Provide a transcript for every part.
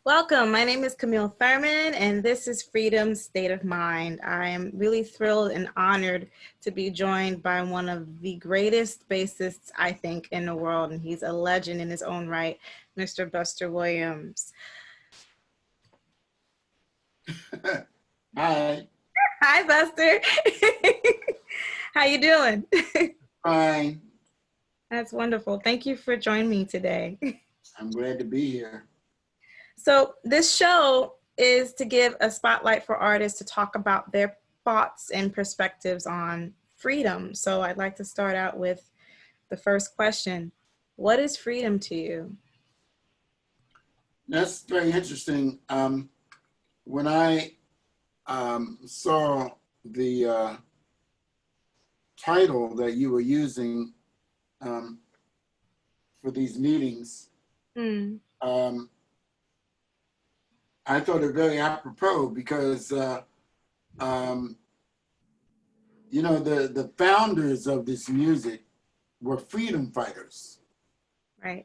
Welcome. My name is Camille Thurman, and this is Freedom State of Mind. I am really thrilled and honored to be joined by one of the greatest bassists, I think, in the world, and he's a legend in his own right, Mr. Buster Williams. Hi. Hi, Buster. How you doing? Fine. That's wonderful. Thank you for joining me today. I'm glad to be here. So this show is to give a spotlight for artists to talk about their thoughts and perspectives on freedom. So I'd like to start out with the first question. What is freedom to you? That's very interesting. When I saw the title that you were using for these meetings, I thought it very apropos because, the founders of this music were freedom fighters. Right.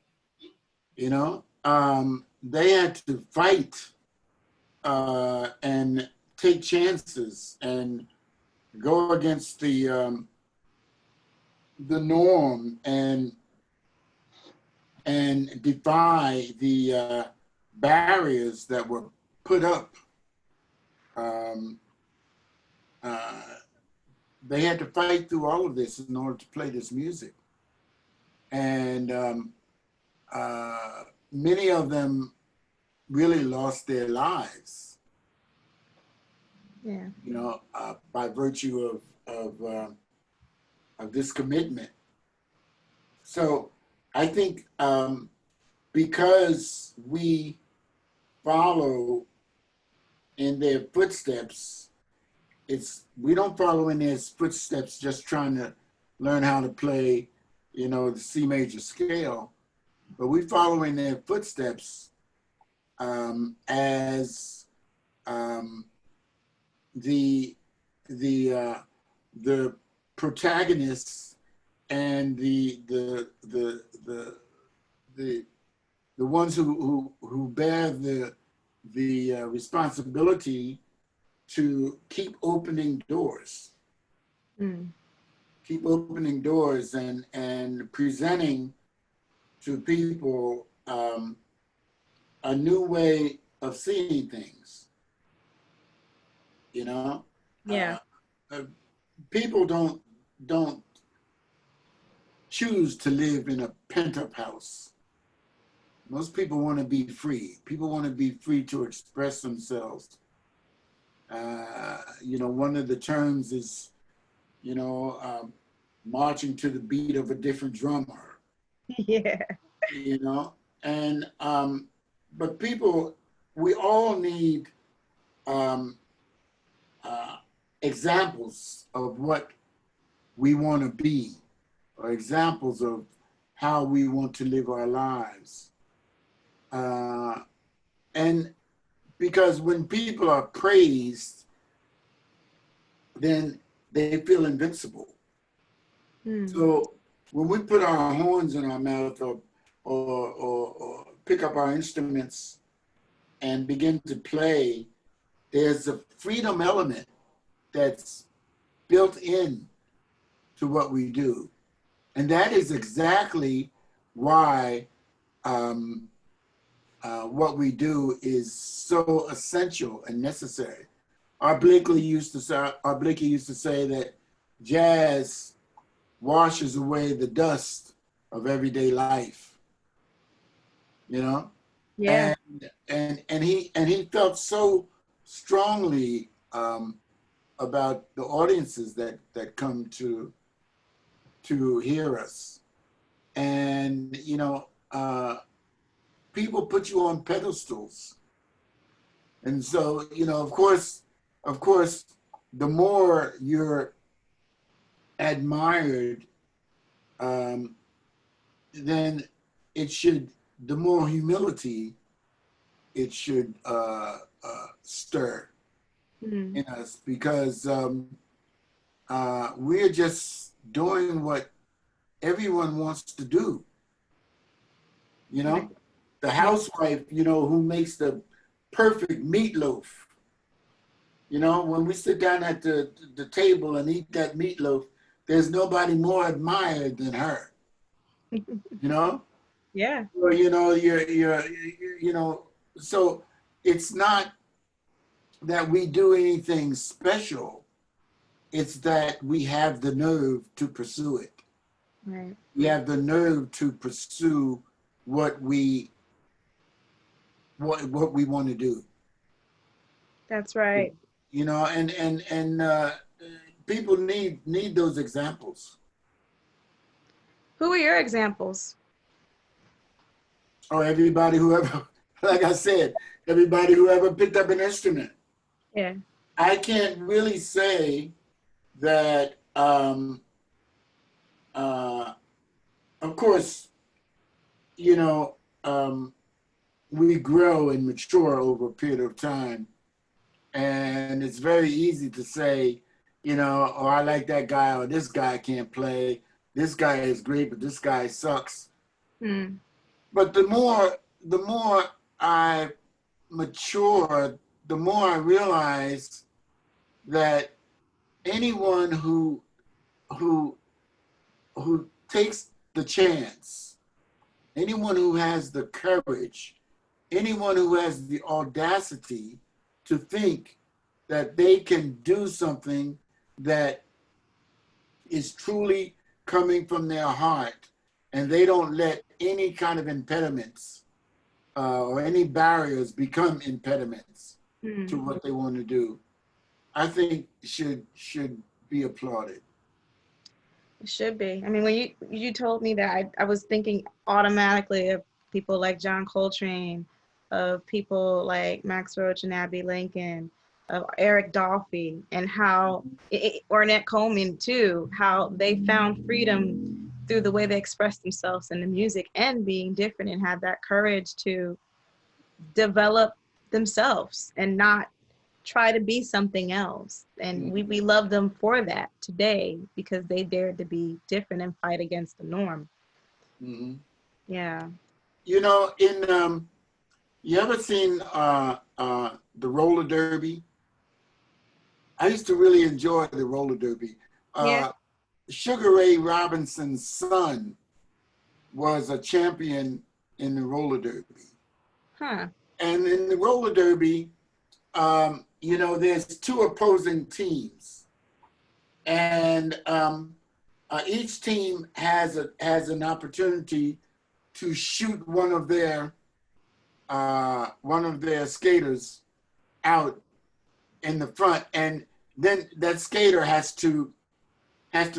They had to fight and take chances and go against the norm and defy the barriers that were put up. They had to fight through all of this in order to play this music. And many of them really lost their lives. Yeah. By virtue of this commitment. So I think because we follow in their footsteps, we don't follow in their footsteps just trying to learn how to play, the C major scale, but we follow in their footsteps as the protagonists and the ones who bear the responsibility to keep opening doors, keep opening doors and presenting to people a new way of seeing things. Yeah. People don't choose to live in a pent-up house. Most people want to be free. People want to be free to express themselves. One of the terms is, marching to the beat of a different drummer. Yeah. And but people, we all need examples of what we want to be, or examples of how we want to live our lives. And because when people are praised, then they feel invincible. So when we put our horns in our mouth or pick up our instruments and begin to play, there's a freedom element that's built in to what we do. And that is exactly why what we do is so essential and necessary. Art Blakey used to say that jazz washes away the dust of everyday life. Yeah. And he felt so strongly about the audiences that come to hear us. And people put you on pedestals. And so, of course, the more you're admired, then the more humility it should stir in us, because we're just doing what everyone wants to do. the housewife, you know, who makes the perfect meatloaf. You know, when we sit down at the table and eat that meatloaf, there's nobody more admired than her. You know? Yeah. Well, you know, you know, so it's not that we do anything special. It's that we have the nerve to pursue it. Right. We have the nerve to pursue what we want to do. That's right. You know, and people need those examples. Who are your examples? Or everybody who ever, like I said, everybody who ever picked up an instrument. Yeah. I can't really say that, of course, you know, we grow and mature over a period of time. And it's very easy to say, you know, oh, I like that guy, or this guy can't play. This guy is great, but this guy sucks. But the more I mature, the more I realize that anyone who takes the chance, anyone who has the courage, anyone who has the audacity to think that they can do something that is truly coming from their heart, and they don't let any kind of impediments or any barriers become impediments to what they want to do, I think should be applauded. It should be. I mean, when you told me that, I was thinking automatically of people like John Coltrane, of people like Max Roach and Abbey Lincoln, of Eric Dolphy, and how Ornette Coleman too, how they found freedom through the way they expressed themselves in the music and being different, and had that courage to develop themselves and not try to be something else. And we love them for that today, because they dared to be different and fight against the norm. Yeah. You know, in you ever seen the roller derby? I used to really enjoy the roller derby. Yeah. Sugar Ray Robinson's son was a champion in the roller derby. And in the roller derby, you know, there's two opposing teams, and each team has an opportunity to shoot one of their skaters out in the front, and then that skater has to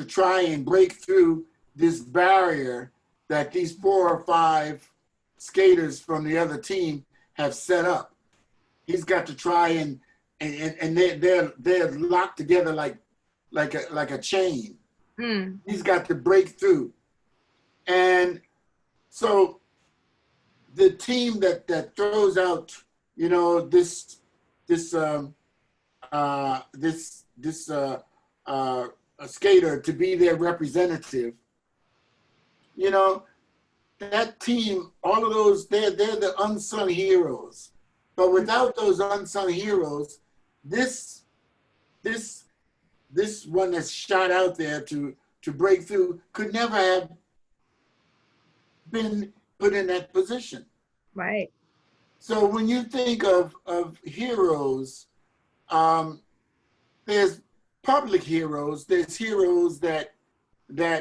try and break through this barrier that these 4 or 5 skaters from the other team have set up. He's got to try and they're locked together like a chain. He's got to break through, and so the team that throws out, you know, this skater to be their representative, you know, that team, all of those, they're the unsung heroes. But without those unsung heroes, this one that's shot out there to break through could never have been put in that position. Right. So when you think of heroes, there's public heroes, there's heroes that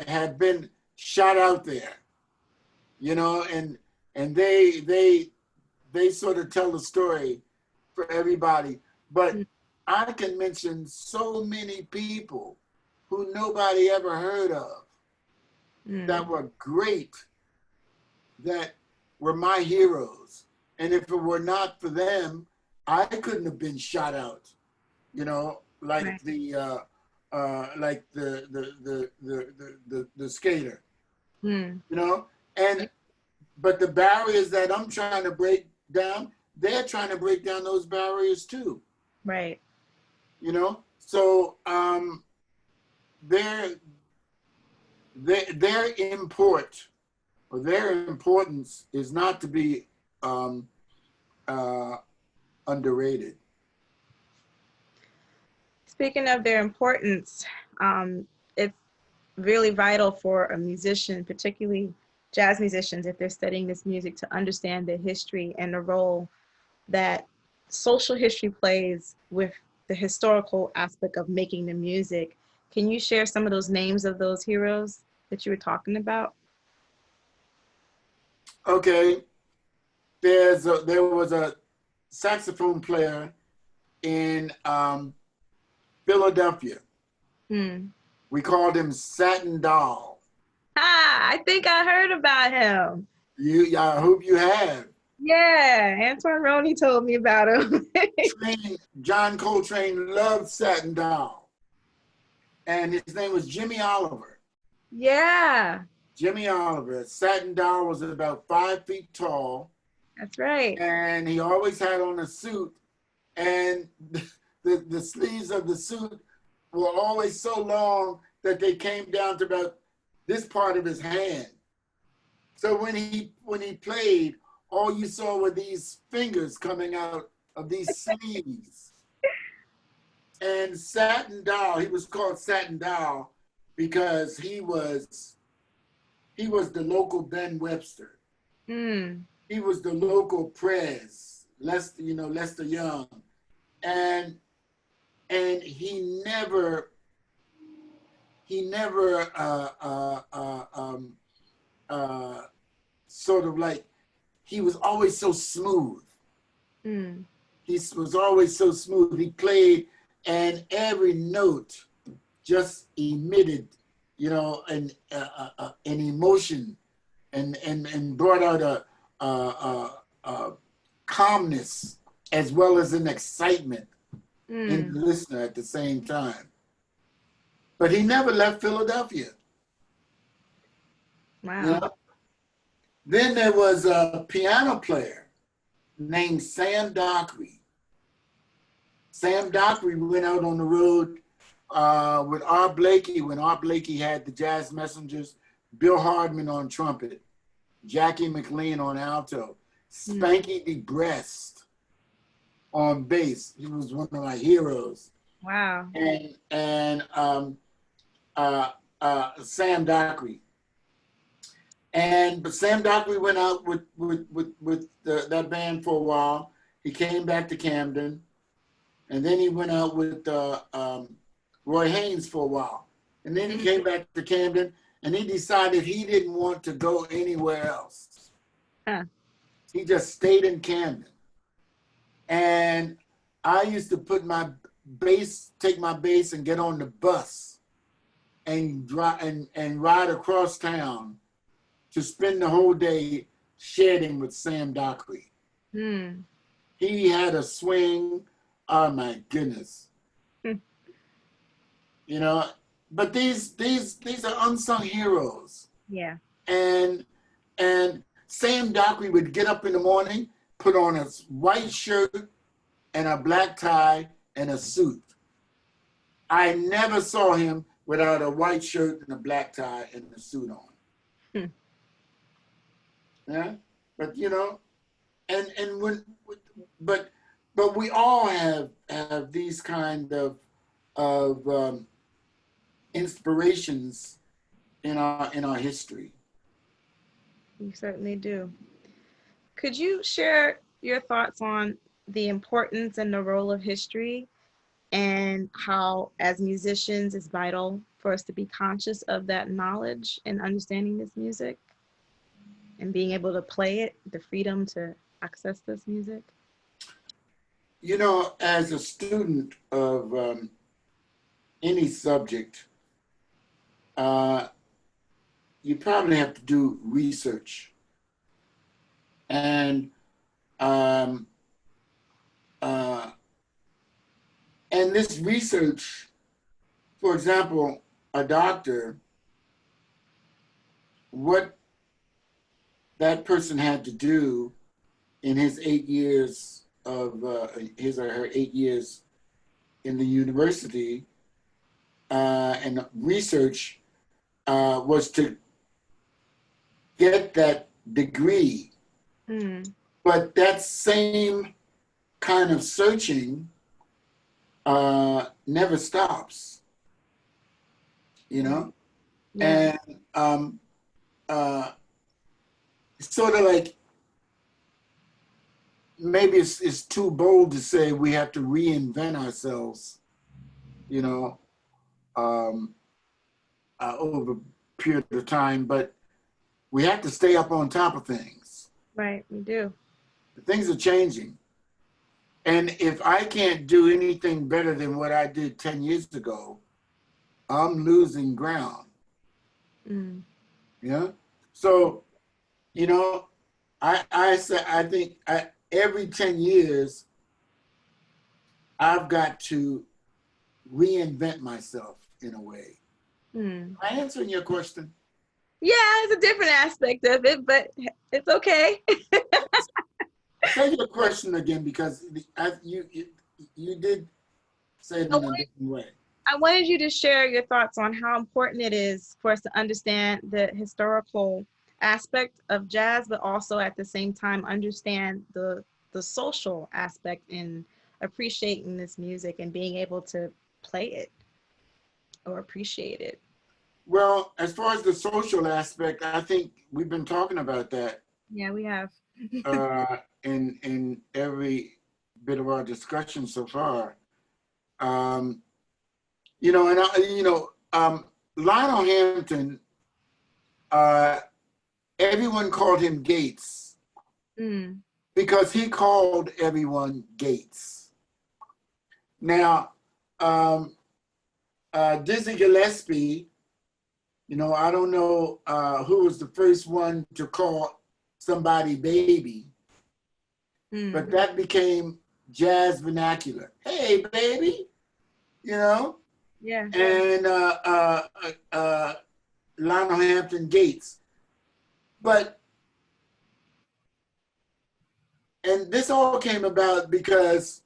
have been shot out there, you know, and they sort of tell the story for everybody. But I can mention so many people who nobody ever heard of that were great, that were my heroes. And if it were not for them, I couldn't have been shot out, you know, like right. the skater, you know, but the barriers that I'm trying to break down, they're trying to break down those barriers too. Right. You know, so their import or their importance is not to be underrated. Speaking of their importance, it's really vital for a musician, particularly jazz musicians, if they're studying this music, to understand the history and the role that social history plays with the historical aspect of making the music. Can you share some of those names of those heroes that you were talking about? Okay, there was a saxophone player in Philadelphia. We called him Satin Doll. Ah, I think I heard about him. I hope you have. Yeah, Antoine Roney told me about him. John Coltrane loved Satin Doll. And his name was Jimmy Oliver. Yeah. Jimmy Oliver. Satin Doll was about 5 feet tall. That's right. And he always had on a suit. And the sleeves of the suit were always so long that they came down to about this part of his hand. So when he played, all you saw were these fingers coming out of these sleeves. And Satin Doll, he was called Satin Doll because he was the local Ben Webster. He was the local Prez, Lester Young. And he never sort of like, he was always so smooth. He was always so smooth. He played, and every note just emitted, an emotion, and brought out a calmness as well as an excitement in the listener at the same time. But he never left Philadelphia. Wow. Then there was a piano player named Sam Dockery. Sam Dockery went out on the road with Art Blakey when Art Blakey had the Jazz Messengers, Bill Hardman on trumpet, Jackie McLean on alto, Spanky DeBrest on bass. He was one of my heroes. Wow. And Sam Dockery. But Sam Dockery went out with that band for a while. He came back to Camden, and then he went out with Roy Haynes for a while. And then he came back to Camden, and he decided he didn't want to go anywhere else. He just stayed in Camden. And I used to take my bass and get on the bus and ride across town to spend the whole day shedding with Sam Dockery. He had a swing, oh my goodness. But these are unsung heroes. Yeah. And Sam Dockery would get up in the morning, put on a white shirt and a black tie and a suit. I never saw him without a white shirt and a black tie and a suit on. Yeah, but but we all have these kind of inspirations in our history. You certainly do. Could you share your thoughts on the importance and the role of history, and how, as musicians, it's vital for us to be conscious of that knowledge and understanding this music and being able to play it, the freedom to access this music? As a student of any subject, you probably have to do research. And this research, for example, a doctor, what that person had to do in his 8 years of his or her 8 years in the university and research was to get that degree. But that same kind of searching never stops, you know? Yeah. And it's sort of like, maybe it's too bold to say we have to reinvent ourselves, you know, over a period of time, but we have to stay up on top of things. Right, we do. Things are changing. And if I can't do anything better than what I did 10 years ago, I'm losing ground. Mm. Yeah. So, you know, I think every 10 years, I've got to reinvent myself in a way. Mm. Am I answering your question? Yeah, it's a different aspect of it, but it's okay. Say your question again, because you did say it in a different way. I wanted you to share your thoughts on how important it is for us to understand the historical aspect of jazz, but also at the same time understand the social aspect in appreciating this music and being able to play it or appreciate it. Well, as far as the social aspect, I think we've been talking about that Yeah, we have. in every bit of our discussion so far. You know, and Lionel Hampton, everyone called him Gates because he called everyone Gates. Now, Dizzy Gillespie, you know, I don't know who was the first one to call somebody baby, but that became jazz vernacular. Hey, baby, you know? Yeah. And Lionel Hampton Gates. And this all came about because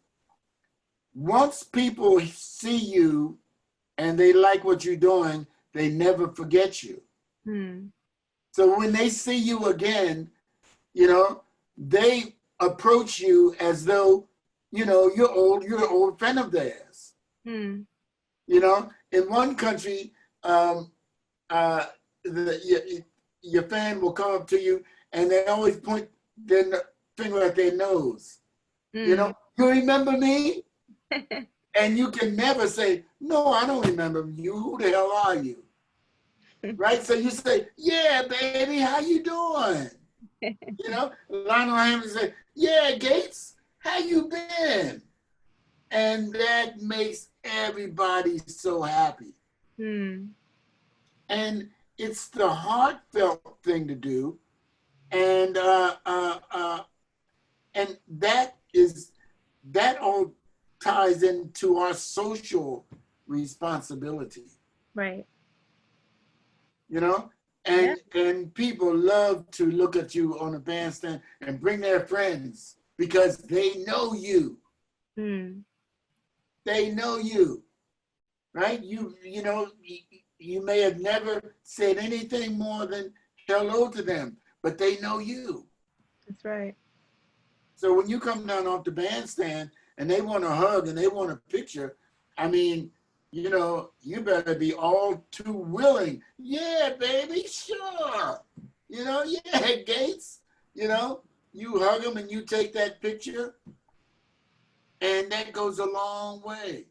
once people see you and they like what you're doing, they never forget you. So when they see you again, you know, they approach you as though, you know, you're an old friend of theirs. You know, in one country, your fan will come up to you and they always point their finger at their nose. You know, you remember me? And you can never say, no, I don't remember you. Who the hell are you? Right? So you say, yeah, baby, how you doing? You know, Lionel Hampton say, yeah, Gates, how you been? And that makes everybody so happy. And it's the heartfelt thing to do. And that all ties into our social responsibility. Right. You know, and people love to look at you on a bandstand and bring their friends because they know you. They know you, right? You know, you may have never said anything more than hello to them, but they know you. That's right. So when you come down off the bandstand and they want a hug and they want a picture, I mean, you know, you better be all too willing. Yeah, baby, sure. You know, yeah, Gates, you know, you hug them and you take that picture. And that goes a long way.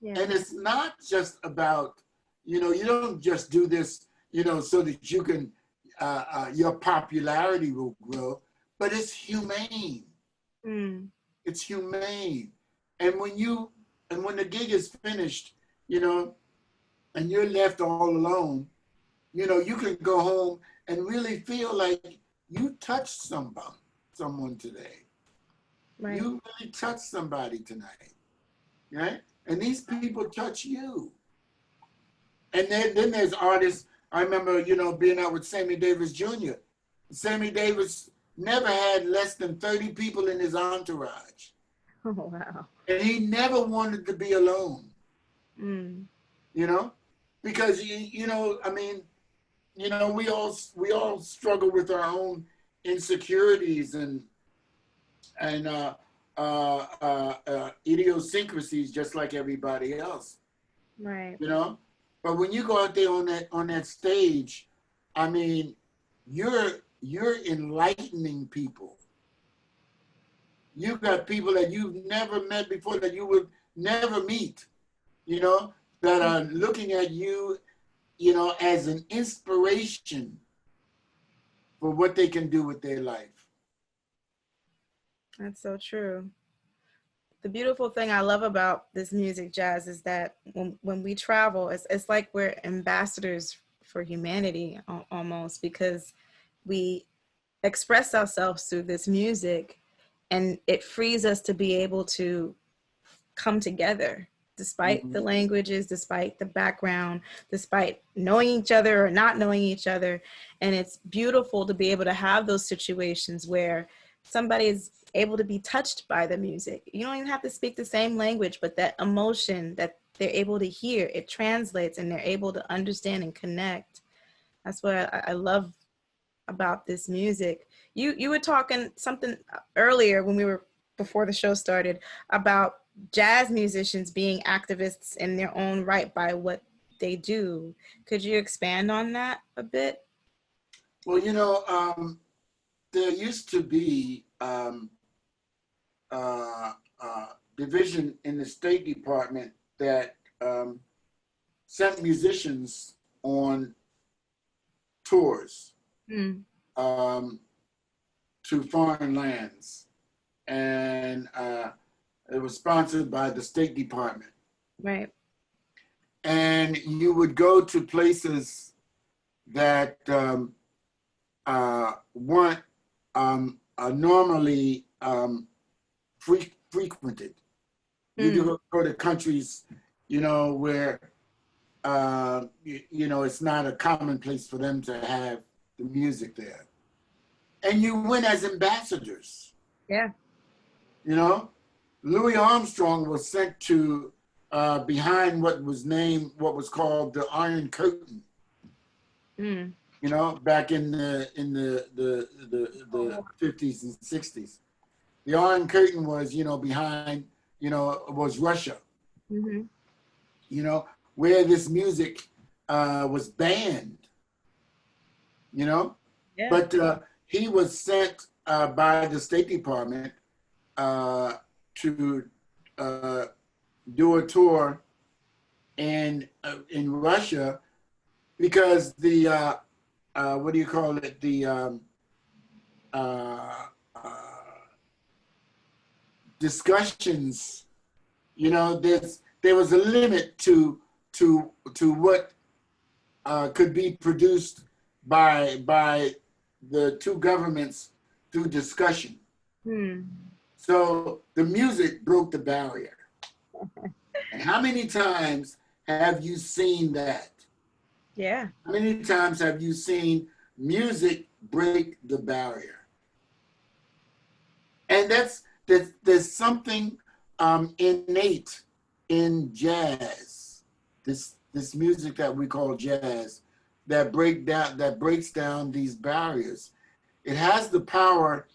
Yeah. And it's not just about, you know, you don't just do this, you know, so that you can, your popularity will grow, but it's humane. It's humane. And when the gig is finished, you know, and you're left all alone, you know, you can go home and really feel like you touched someone today. Right. You really touched somebody tonight, right? And these people touch you. And then there's artists. I remember, you know, being out with Sammy Davis Jr. Sammy Davis never had less than 30 people in his entourage. Oh, wow. And he never wanted to be alone. You know, because you know, I mean, you know, we all struggle with our own insecurities and and idiosyncrasies just like everybody else. Right. You know, but when you go out there on that stage, I mean, you're enlightening people. You've got people that you've never met before, that you would never meet, you know, that are looking at you, you know, as an inspiration for what they can do with their life. That's so true. The beautiful thing I love about this music, jazz, is that when we travel, it's like we're ambassadors for humanity almost, because we express ourselves through this music, and it frees us to be able to come together despite the languages, despite the background, despite knowing each other or not knowing each other. And it's beautiful to be able to have those situations where somebody is able to be touched by the music. You don't even have to speak the same language, but that emotion that they're able to hear, it translates, and they're able to understand and connect. That's what I love about this music. You were talking something earlier when we were, before the show started, about jazz musicians being activists in their own right by what they do. Could you expand on that a bit? Well, you know, there used to be division in the State Department that sent musicians on tours to foreign lands, and it was sponsored by the State Department. Right. And you would go to places that weren't normally frequented. You do go to countries, you know, where you know, it's not a commonplace for them to have the music there. And you went as ambassadors. Yeah. You know, Louis Armstrong was sent to behind what was called the Iron Curtain. You know, back in the 50s and 60s. The Iron Curtain was, you know, behind, you know, was Russia. You know, where this music was banned, you know? Yeah. But he was sent by the State Department to do a tour in Russia, because the, what do you call it? The discussions, you know, there was a limit to what could be produced by the two governments through discussion. So the music broke the barrier. And how many times have you seen that? Yeah. How many times have you seen music break the barrier? And there's something innate in jazz, this music that we call jazz, that breaks down these barriers. It has the power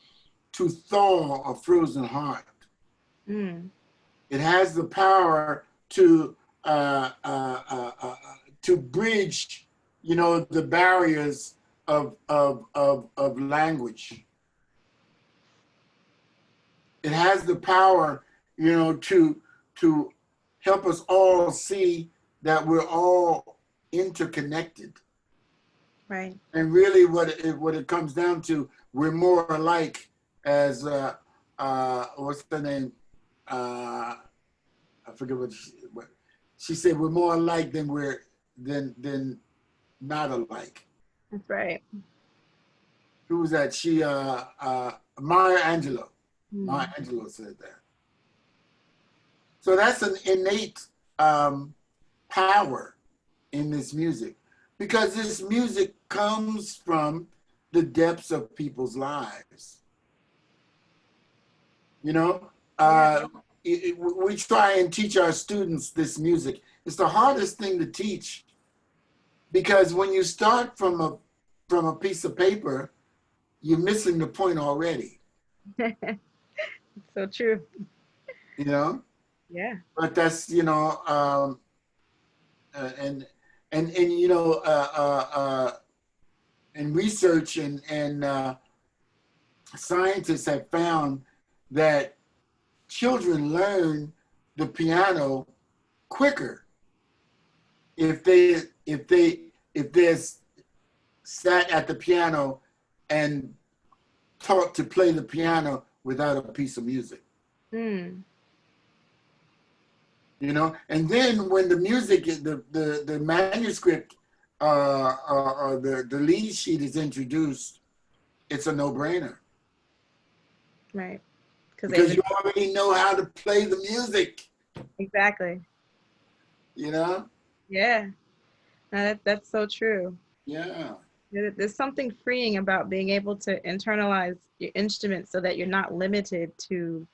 to thaw a frozen heart. It has the power to bridge, you know, the barriers of language. It has the power, you know, to help us all see that we're all interconnected. Right. And really what it comes down to, we're more alike, as what's the name? I forget what she said. We're more alike than not alike. That's right. Who was that? Maya Angelou. Maya Angelou said that. So that's an innate power in this music, because this music comes from the depths of people's lives. You know, we try and teach our students this music. It's the hardest thing to teach, because when you start from a piece of paper, you're missing the point already. So true. you know. Yeah. But that's, you know, and you know, and research and scientists have found that children learn the piano quicker if they're sat at the piano and taught to play the piano without a piece of music. Mm. You know, and then when the music, the manuscript, or the lead sheet is introduced, it's a no-brainer. Right. Because you already know how to play the music. Exactly. You know? Yeah. No, that's so true. Yeah. There's something freeing about being able to internalize your instrument so that you're not limited to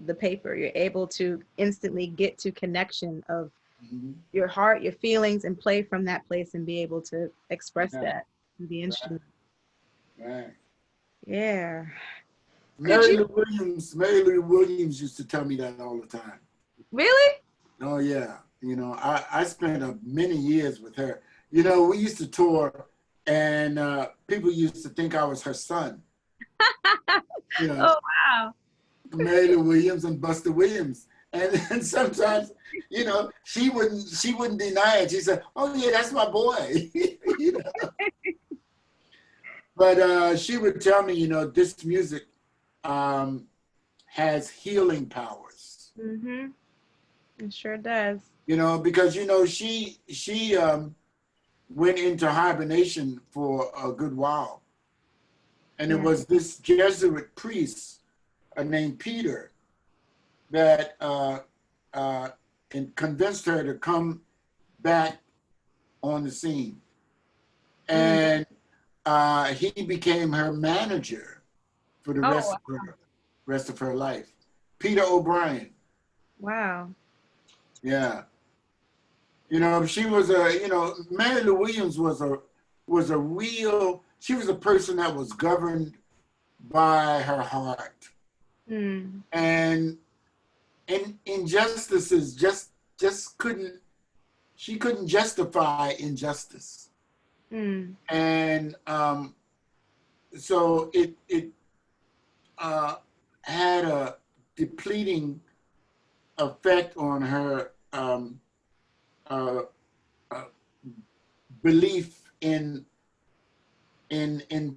the paper. You're able to instantly get to connection of Mm-hmm. your heart, your feelings, and play from that place and be able to express Yeah. that through the instrument. Right. Yeah. Could Mary you Lou Williams used to tell me that all the time. really? Oh yeah. You know, I spent many years with her. You know, we used to tour, and people used to think I was her son. You know, Oh wow. Mary Lou Williams and Buster Williams. And sometimes, you know, she wouldn't deny it. She said, "Oh yeah, that's my boy." You know? But she would tell me, you know, this music has healing powers. Mm-hmm. It sure does. You know, because you know she went into hibernation for a good while, and it Yeah. was this Jesuit priest named Peter that and convinced her to come back on the scene. Mm. And he became her manager for the Oh rest of her life. Peter O'Brien. wow. Yeah. You know, she was you know, Mary Lou Williams was a real, she was a person that was governed by her heart. Mm. And injustices just couldn't, she couldn't justify injustice. Mm. And so it had a depleting effect on her uh, uh, belief in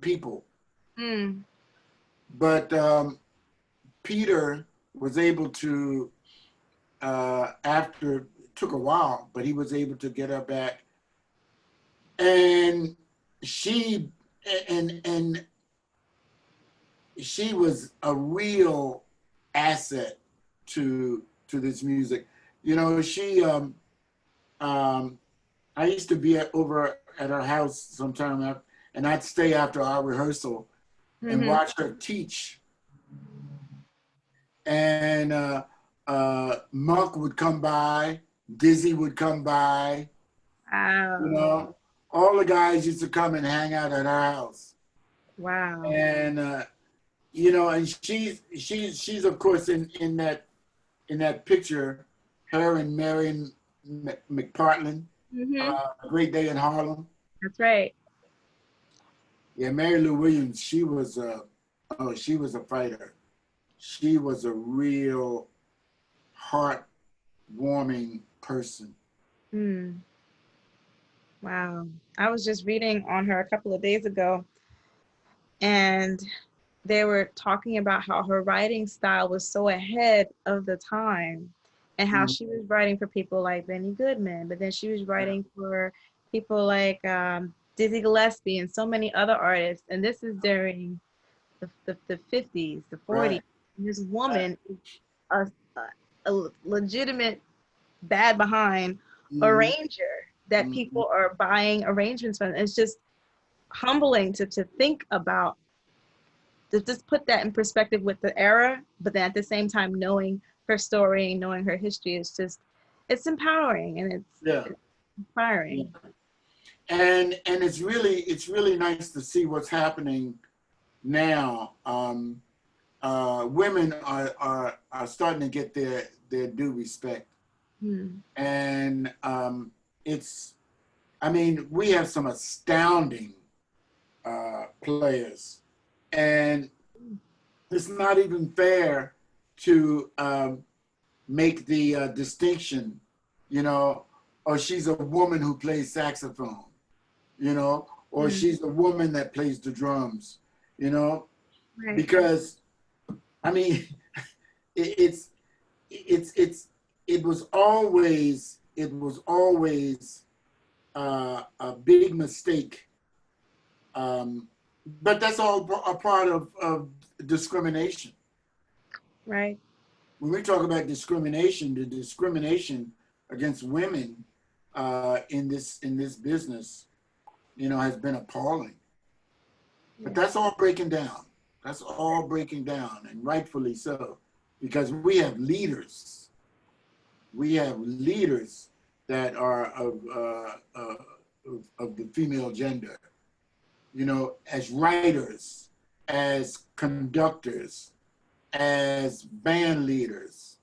people. Mm. But Peter was able to, after, it took a while, but he was able to get her back. And she and she was a real asset to this music. You know, she I used to be over at her house sometime, and I'd stay after our rehearsal and Mm-hmm. watch her teach. And Monk would come by, Dizzy would come by, you Wow. know, all the guys used to come and hang out at our house. Wow. And you know, and she's of course in that picture, her and Marion McPartland, Mm-hmm. A Great Day in Harlem. That's right. Yeah, Mary Lou Williams, she was a fighter. She was a real heartwarming person. Mm. Wow. I was just reading on her a couple of days ago, and they were talking about how her writing style was so ahead of the time and how Mm, she was writing for people like Benny Goodman, but then she was yeah, writing for people like Dizzy Gillespie and so many other artists. And this is during the 50s, the 40s. right, And this right. woman is a, a legitimate bad behind Mm-hmm, arranger that mm-hmm, people are buying arrangements from. It's just humbling to think about, to just put that in perspective with the era, but then at the same time knowing her story, knowing her history is just, it's empowering and yeah, it's yeah. inspiring. And it's really nice to see what's happening now. women are starting to get their due respect. And I mean, we have some astounding players, and it's not even fair to make the distinction, you know, or she's a woman who plays saxophone, you know, or she's a woman that plays the drums, you know, Right. because I mean, it was always a big mistake, but that's all a part of discrimination. Right. When we talk about discrimination, the discrimination against women in this business, you know, has been appalling. But that's all breaking down. That's all breaking down, and rightfully so, because we have leaders. We have leaders that are of the female gender, you know, as writers, as conductors, as band leaders,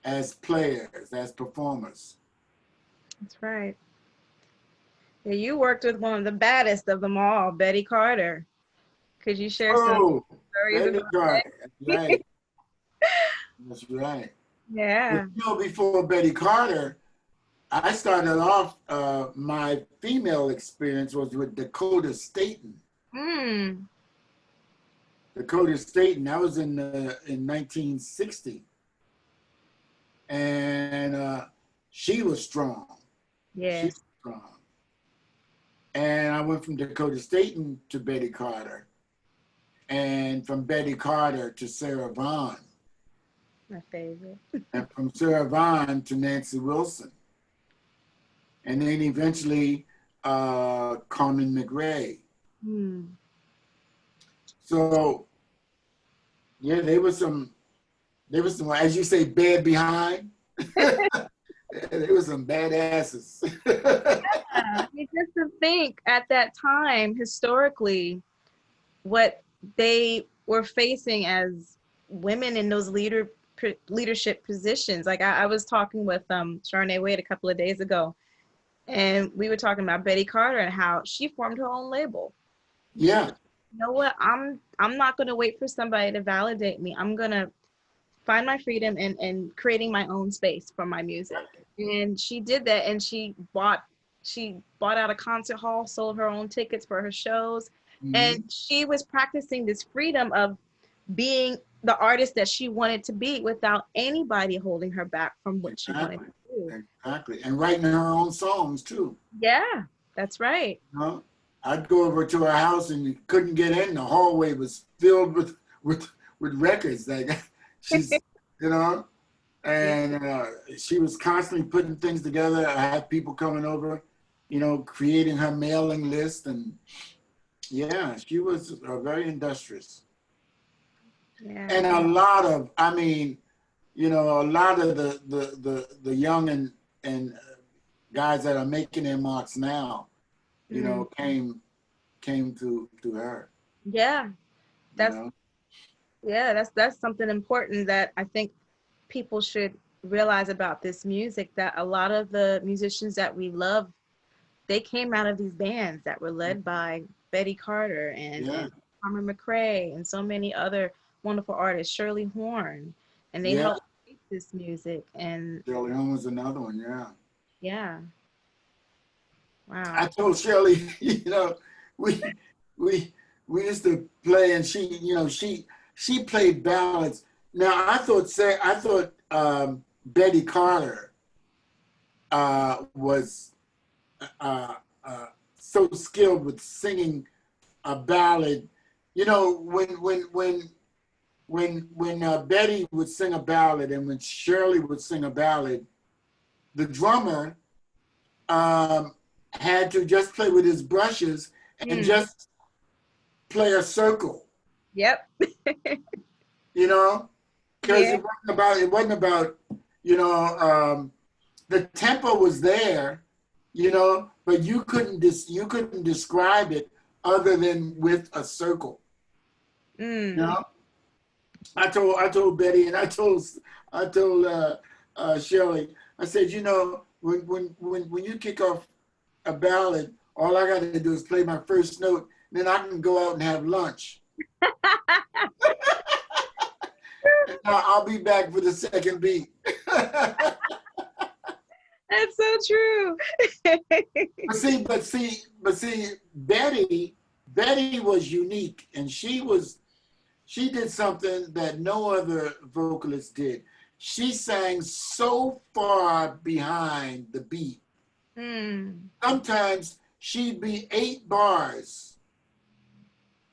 as players, as performers. That's right. Yeah, you worked with one of the baddest of them all, Betty Carter. Could you share some stories Betty about Carter. that? That's right. That's right. Yeah. But, you know, before Betty Carter, I started off, my female experience was with Dakota Staton. Dakota Staton, that was in 1960. And she was strong. Yes. She was strong. And I went from Dakota Staton to Betty Carter. And from Betty Carter to Sarah Vaughan. My favorite. And from Sarah Vaughan to Nancy Wilson. And then eventually Carmen McRae. So yeah, they were some, as you say, bad behind. They were some badasses. Yeah. Just to think at that time, historically, what they were facing as women in those leadership positions. Like I was talking with Sharnae Wade a couple of days ago, and we were talking about Betty Carter and how she formed her own label. Yeah. You know what? I'm not going to wait for somebody to validate me. I'm going to find my freedom and creating my own space for my music. And she did that, and she bought out a concert hall, sold her own tickets for her shows. And she was practicing this freedom of being the artist that she wanted to be without anybody holding her back from what she wanted to do. Exactly. And writing her own songs too. Yeah, that's right. You know? I'd go over to her house and you couldn't get in. The hallway was filled with records. Like she's, you know, and she was constantly putting things together. I had people coming over, you know, creating her mailing list, and yeah, she was very industrious. Yeah. And a lot of, I mean, you know, a lot of the young and guys that are making their marks now, you know, came to her. Yeah, that's, you know? yeah, that's something important that I think people should realize about this music, that a lot of the musicians that we love, they came out of these bands that were led by Betty Carter and Carmen McRae and so many other wonderful artists, Shirley Horn, and they helped shape this music. And Shirley Horn was another one, yeah. Wow. I told Shirley, you know, we used to play, and she, you know, she played ballads. Now I thought Betty Carter was so skilled with singing a ballad. You know, when Betty would sing a ballad and when Shirley would sing a ballad, the drummer had to just play with his brushes and just play a circle. Yep. You know, because it wasn't about, you know, the tempo was there, you know, but you couldn't describe it other than with a circle. You know? I told Betty and I told Shelley. I said, you know, when you kick off a ballad, all I got to do is play my first note, then I can go out and have lunch. And I'll be back for the second beat. That's so true. but see, Betty was unique, and she did something that no other vocalist did. She sang so far behind the beat. Sometimes she'd be 8 bars.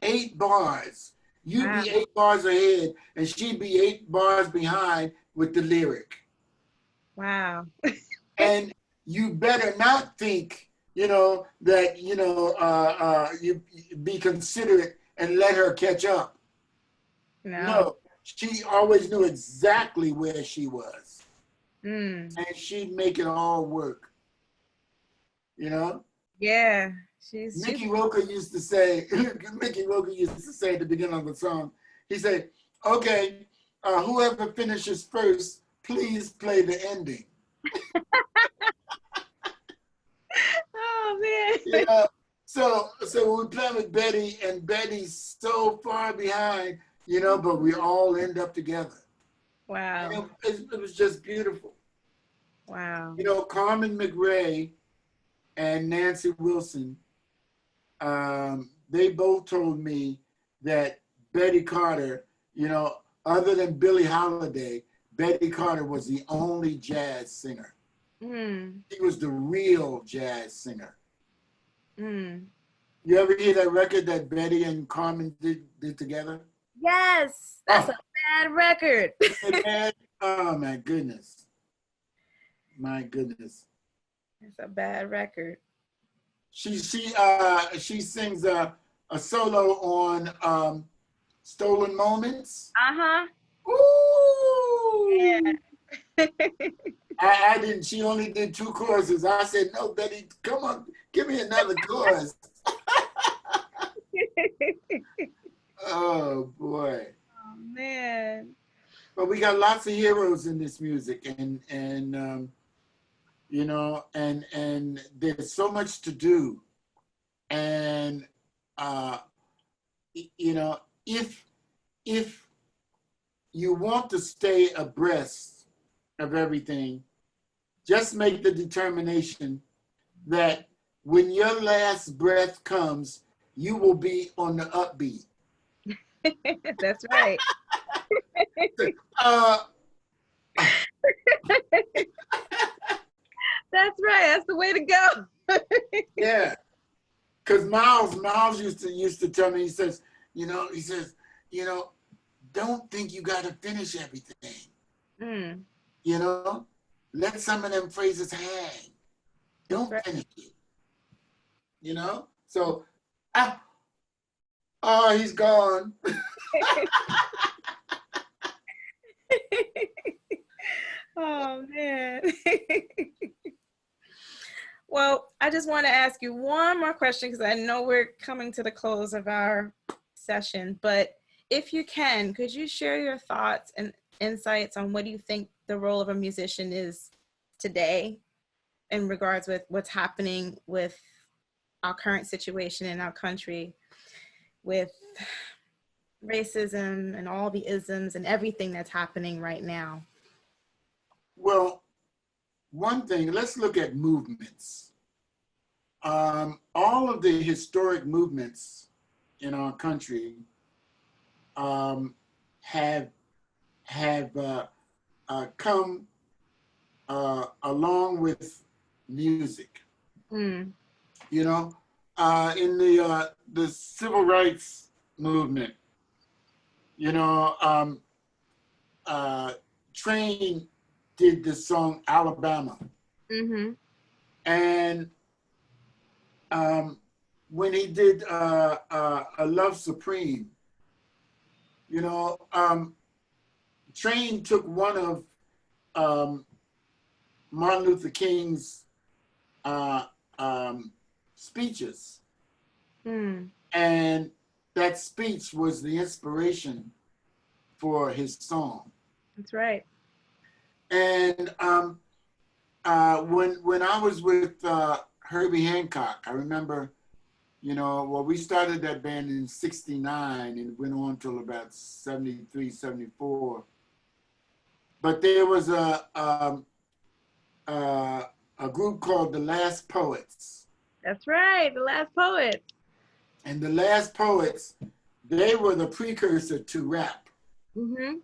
8 bars. You'd be 8 bars ahead, and she'd be 8 bars behind with the lyric. Wow. And you better not think, you know, that, you know, you be considerate and let her catch up. No, she always knew exactly where she was. And she'd make it all work. You know? Yeah. Mickey Roker used to say at the beginning of the song, he said, okay, whoever finishes first, please play the ending. Oh man. You know? So we play with Betty, and Betty's so far behind, you know, but we all end up together. Wow. It was just beautiful. Wow. You know, Carmen McRae and Nancy Wilson, they both told me that Betty Carter, you know, other than Billie Holiday, Betty Carter was the only jazz singer. She was the real jazz singer. You ever hear that record that Betty and Carmen did together? Yes, that's a bad record. Oh my goodness. My goodness. It's a bad record. She sings a solo on Stolen Moments. Ooh. Yeah. I didn't. She only did 2 choruses. I said, no, Betty, come on, give me another chorus. Oh boy. Oh man. But we got lots of heroes in this music, and you know, and there's so much to do, and you know, if you want to stay abreast of everything, just make the determination that when your last breath comes, you will be on the upbeat. That's right. That's right. That's the way to go. Yeah, because Miles used to tell me. He says, you know, don't think you got to finish everything. You know, let some of them phrases hang. Don't finish it. You know, so he's gone. Oh man. Well, I just want to ask you one more question because I know we're coming to the close of our session, but if you can, could you share your thoughts and insights on what do you think the role of a musician is today in regards with what's happening with our current situation in our country with racism and all the isms and everything that's happening right now? Well, one thing, let's look at movements. All of the historic movements in our country have come along with music. You know, in the civil rights movement, you know, Train did the song Alabama. And when he did A Love Supreme, you know, Train took one of Martin Luther King's speeches. And that speech was the inspiration for his song. That's right. And when I was with Herbie Hancock, I remember, you know, well, we started that band in '69 and went on till about '73, '74. But there was a group called the Last Poets. That's right, the Last Poets. And the Last Poets, they were the precursor to rap. Mm-hmm.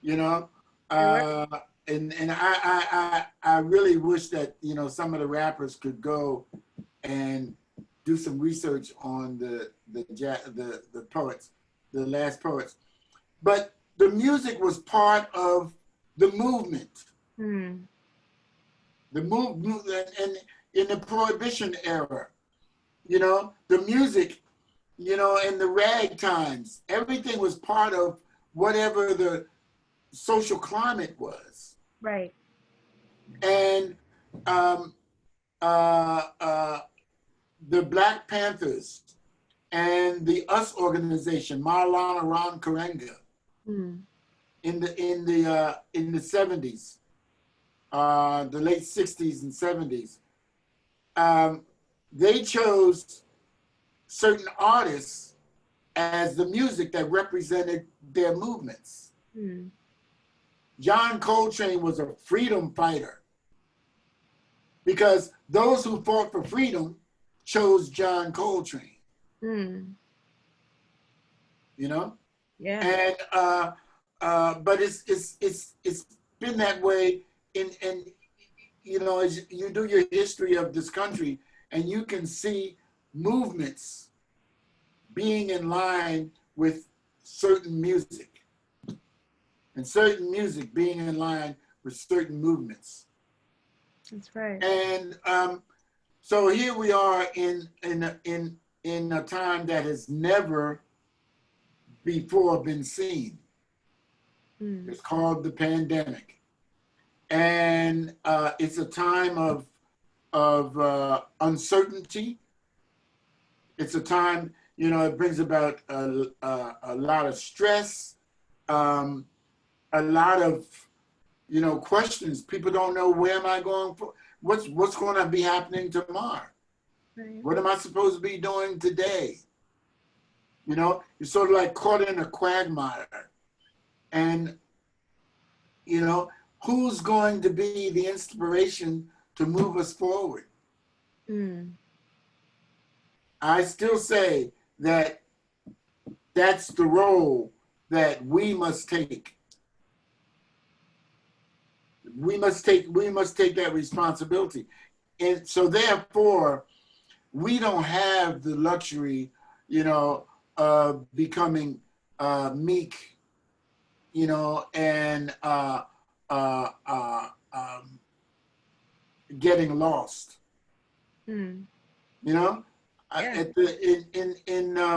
You know, and I really wish that, you know, some of the rappers could go and do some research on the poets, the Last Poets. But the music was part of the movement. Mm. The movement, and in the Prohibition era, you know, the music, you know, and the ragtimes, everything was part of whatever the social climate was. Right. And the Black Panthers and the US organization, Maulana Ron Karenga, in the 70s, the late 60s and 70s, they chose certain artists as the music that represented their movements. Mm. John Coltrane was a freedom fighter because those who fought for freedom chose John Coltrane. Mm. You know? Yeah. And but it's been that way in you know, as you do your history of this country, and you can see movements being in line with certain music, and certain music being in line with certain movements. That's right. And so here we are in a time that has never before been seen. Mm. It's called the pandemic. And it's a time of uncertainty. It's a time, you know, it brings about a lot of stress, a lot of, you know, questions. People don't know, where am I going for? What's going to be happening tomorrow? Right. What am I supposed to be doing today? You know, you're sort of like caught in a quagmire. And, you know, who's going to be the inspiration to move us forward? Mm. I still say that that's the role that we must take. We must take that responsibility. And so therefore, we don't have the luxury, you know, of becoming meek, you know, and getting lost. Mm. You know, yeah.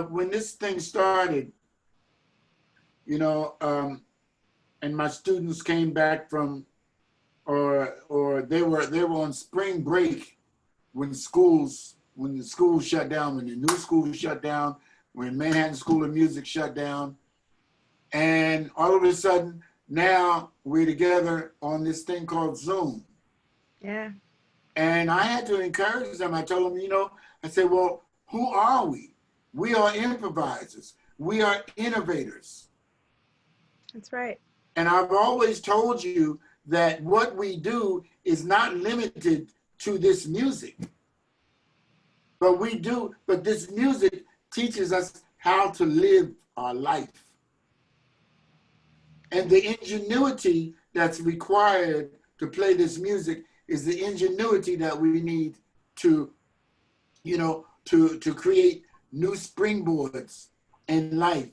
When this thing started, you know, and my students came back from, or they were on spring break when the schools shut down, when the new schools shut down, when Manhattan School of Music shut down, and all of a sudden now we're together on this thing called Zoom. Yeah. And I had to encourage them. I told them, you know, I said, well, who are we? We are improvisers. We are innovators. That's right. And I've always told you that what we do is not limited to this music. But this music teaches us how to live our life. And the ingenuity that's required to play this music is the ingenuity that we need to, you know, to create new springboards in life.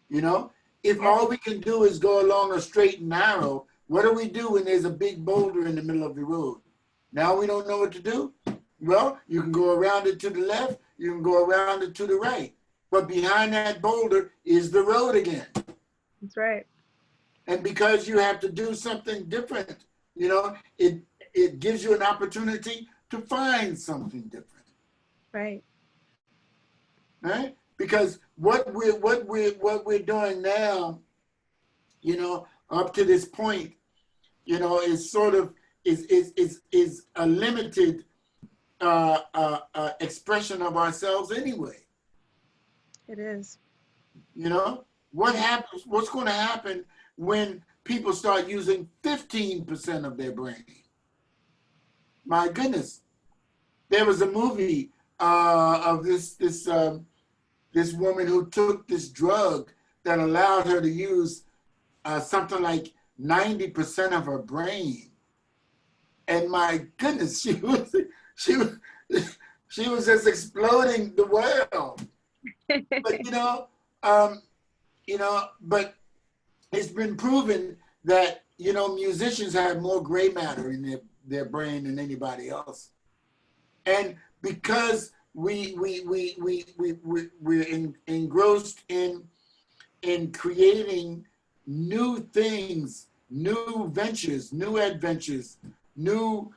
You know, if all we can do is go along a straight and narrow, what do we do when there's a big boulder in the middle of the road? Now we don't know what to do? Well, you can go around it to the left, you can go around it to the right. But behind that boulder is the road again. That's right. And because you have to do something different, you know, it gives you an opportunity to find something different. Right. Right? because what we're doing now, you know, up to this point, you know, is sort of is a limited expression of ourselves anyway. It is. You know, what happens? What's going to happen when people start using 15% of their brain? My goodness, there was a movie of this woman who took this drug that allowed her to use something like 90% of her brain, and my goodness, she was just exploding the world. But but it's been proven that musicians have more gray matter in their brain than anybody else, and because we're engrossed in creating new things, new ventures, new adventures, new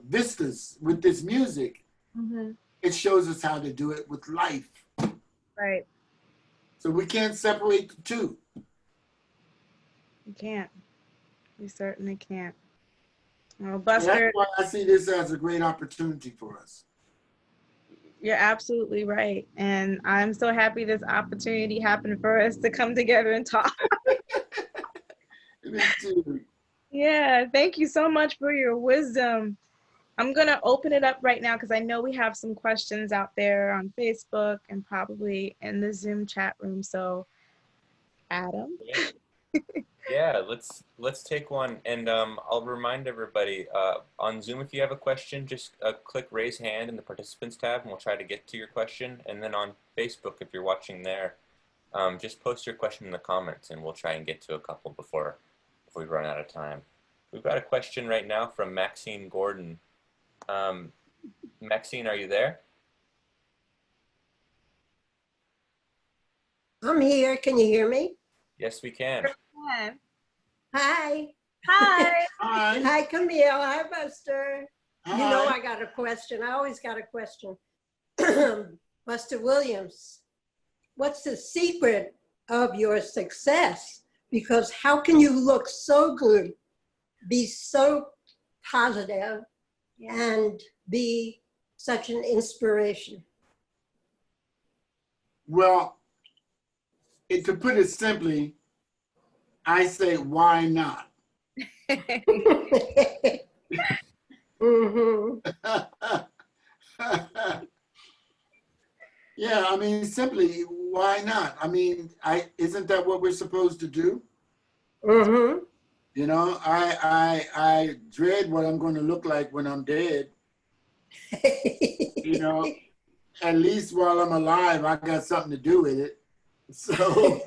vistas with this music. Mm-hmm. It shows us how to do it with life. Right. So we can't separate the two. You can't. We certainly can't. Well, And Buster, that's why I see this as a great opportunity for us. you're absolutely right. And I'm so happy this opportunity happened for us to come together and talk. Me too. Yeah, thank you so much for your wisdom. I'm going to open it up right now because I know we have some questions out there on Facebook and probably in the Zoom chat room. So, Adam. Yeah, let's take one, and I'll remind everybody on Zoom, if you have a question, just click raise hand in the participants tab and we'll try to get to your question. And then on Facebook, if you're watching there, just post your question in the comments and we'll try and get to a couple before we run out of time. We've got a question right now from Maxine Gordon. Maxine, are you there? I'm here. Can you hear me? Yes, we can. Hi. Hi. Hi. Hi, Camille. Hi, Buster. Hi. You know I got a question. I always got a question. Buster Williams, what's the secret of your success? Because how can you look so good, be so positive, and be such an inspiration? Well, to put it simply, I say, why not? Mm-hmm. Yeah, I mean, simply, why not? I mean, isn't that what we're supposed to do? Mm-hmm. You know, I dread what I'm going to look like when I'm dead. You know, at least while I'm alive, I got something to do with it. So,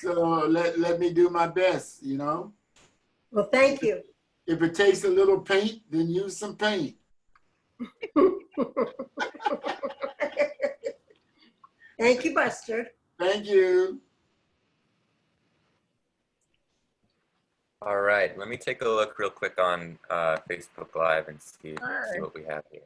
so let me do my best, you know. Well, thank you. If it takes a little paint, then use some paint. Thank you, Buster. Thank you. All right, let me take a look real quick on Facebook Live and see what we have here.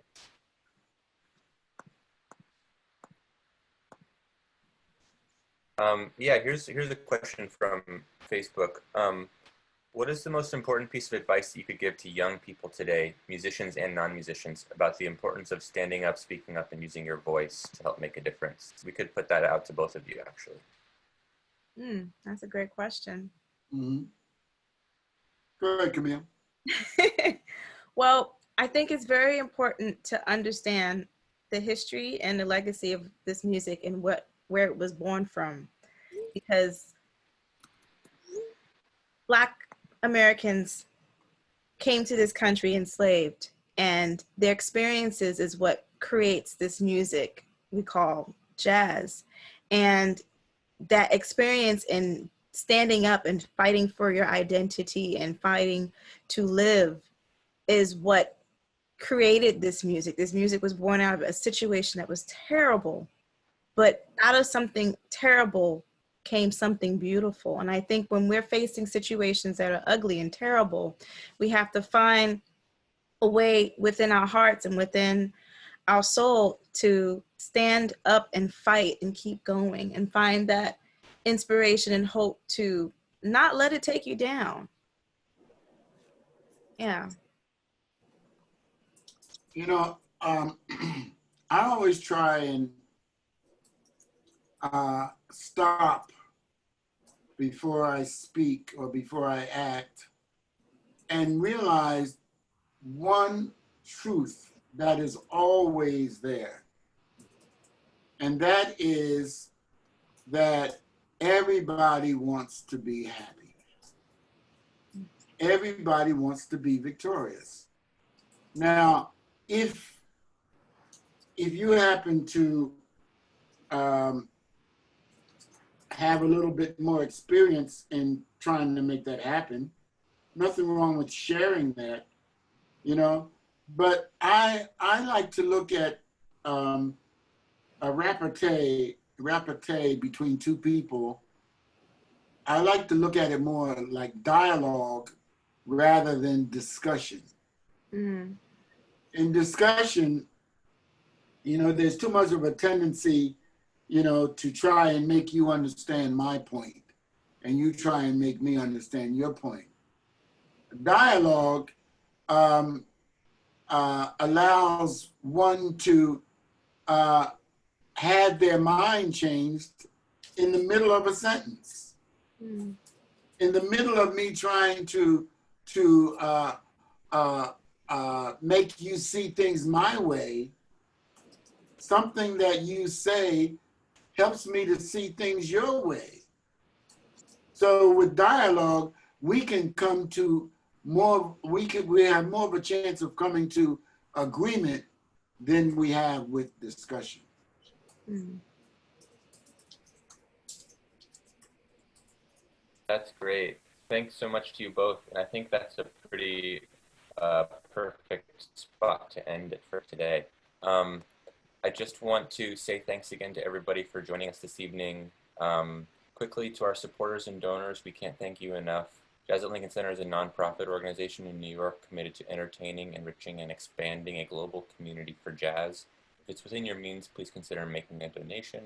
Yeah, here's a question from Facebook. What is the most important piece of advice that you could give to young people today, musicians and non-musicians, about the importance of standing up, speaking up, and using your voice to help make a difference? We could put that out to both of you, actually. That's a great question. Mm-hmm. Go ahead, Camille. Well, I think it's very important to understand the history and the legacy of this music and where it was born from, because Black Americans came to this country enslaved, and their experiences is what creates this music we call jazz. And that experience in standing up and fighting for your identity and fighting to live is what created this music. This music was born out of a situation that was terrible, but out of something terrible came something beautiful. And I think when we're facing situations that are ugly and terrible, we have to find a way within our hearts and within our soul to stand up and fight and keep going and find that inspiration and hope to not let it take you down. Yeah. You know, I always try and stop before I speak or before I act and realize one truth that is always there. And that is that everybody wants to be happy. Everybody wants to be victorious. Now, if you happen to have a little bit more experience in trying to make that happen, nothing wrong with sharing that, you know. But I like to look at a repartee between two people. I like to look at it more like dialogue rather than discussion. Mm. In discussion, you know, there's too much of a tendency, you know, to try and make you understand my point, and you try and make me understand your point. Dialogue allows one to have their mind changed in the middle of a sentence. Mm. In the middle of me trying to make you see things my way, something that you say helps me to see things your way. So with dialogue, we can come to more, we have more of a chance of coming to agreement than we have with discussion. Mm. That's great. Thanks so much to you both. And I think that's a pretty perfect spot to end it for today. I just want to say thanks again to everybody for joining us this evening. Quickly, to our supporters and donors, we can't thank you enough. Jazz at Lincoln Center is a nonprofit organization in New York committed to entertaining, enriching, and expanding a global community for jazz. If it's within your means, please consider making a donation.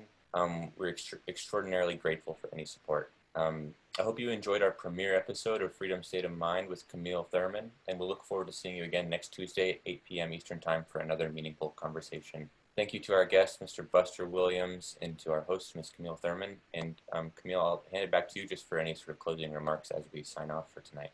We're extraordinarily grateful for any support. I hope you enjoyed our premiere episode of Freedom State of Mind with Camille Thurman, and we'll look forward to seeing you again next Tuesday at 8 p.m. Eastern Time for another meaningful conversation. Thank you to our guest, Mr. Buster Williams, and to our host, Ms. Camille Thurman. And Camille, I'll hand it back to you just for any sort of closing remarks as we sign off for tonight.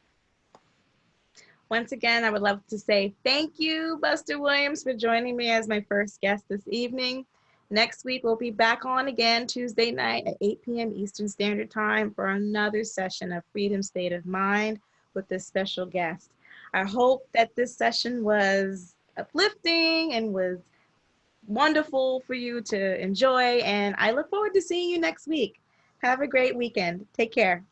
Once again, I would love to say thank you, Buster Williams, for joining me as my first guest this evening. Next week, we'll be back on again Tuesday night at 8 p.m. Eastern Standard Time for another session of Freedom State of Mind with this special guest. I hope that this session was uplifting and was wonderful for you to enjoy, and I look forward to seeing you next week. Have a great weekend. Take care.